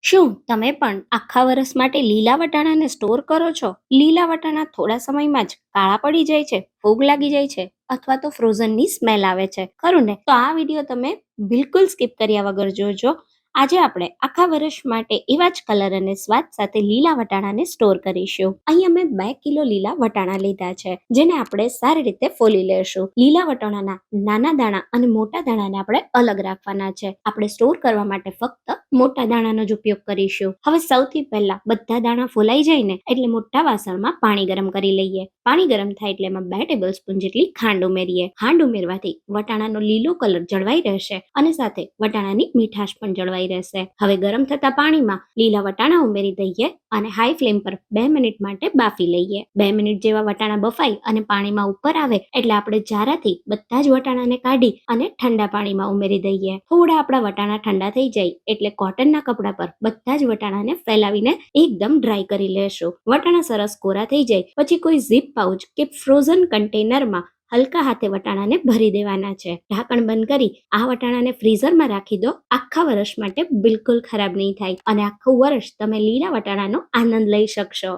શું તમે પણ આખા વર્ષ માટે લીલા વટાણાને સ્ટોર કરો છો? લીલા વટાણા થોડા સમયમાં જ કાળા પડી જાય છે, ફૂગ લાગી જાય છે અથવા તો ફ્રોઝનની સ્મેલ આવે છે, ખરું ને? તો આ વિડીયો તમે બિલકુલ સ્કીપ કર્યા વગર જોજો. આજે આપણે આખા વર્ષ માટે એવા જ કલર અને સ્વાદ સાથે લીલા વટાણાને સ્ટોર કરીશું. અહીં અમે 2 કિલો લીલા વટાણા લીધા છે, જેને આપણે સારી રીતે ફોલી લેશું. લીલા વટાણાના નાના દાણા અને મોટા દાણાને આપણે અલગ રાખવાના છે. આપણે સ્ટોર કરવા માટે ફક્ત મોટા દાણાનો જ ઉપયોગ કરીશું. હવે સૌથી પહેલા બધા દાણા ફોલાઈ જાય ને એટલે મોટા વાસણમાં પાણી ગરમ કરી લઈએ. પાણી ગરમ થાય એટલે એમાં 2 ટેબલસ્પૂન જેટલી ખાંડ ઉમેરીએ. ખાંડ ઉમેરવાથી વટાણાનો લીલો કલર જળવાઈ રહેશે અને સાથે વટાણાની મીઠાશ પણ જળવાઈ રહેશે. હવે ગરમ થતા પાણીમાં લીલા વટાણા ઉમેરી દઈએ અને હાઈ ફ્લેમ પર 2 મિનિટ માટે બાફી લઈએ. 2 મિનિટ જેવા વટાણા બફાઈ અને પાણીમાં ઉપર આવે એટલે આપણે જારાથી બધા જ વટાણાને કાઢી અને ઠંડા પાણીમાં ઉમેરી દઈએ. થોડા આપણા વટાણા ઠંડા થઈ જાય એટલે કોટનના કપડા પર બધા જ વટાણાને ફેલાવીને એકદમ ડ્રાય કરી લેશું. વટાણા સરસ કોરા થઈ જાય પછી કોઈ ઝીપ પાઉચ કે ફ્રોઝન કન્ટેનરમાં હલકા હાથે વટાણાને ભરી દેવાના છે. ઢાંકણ બંધ કરી આ વટાણાને ફ્રીઝરમાં રાખી દો. આખા વર્ષ માટે બિલકુલ ખરાબ નહીં થાય અને આખું વર્ષ તમે લીલા વટાણાનો આનંદ લઈ શકશો.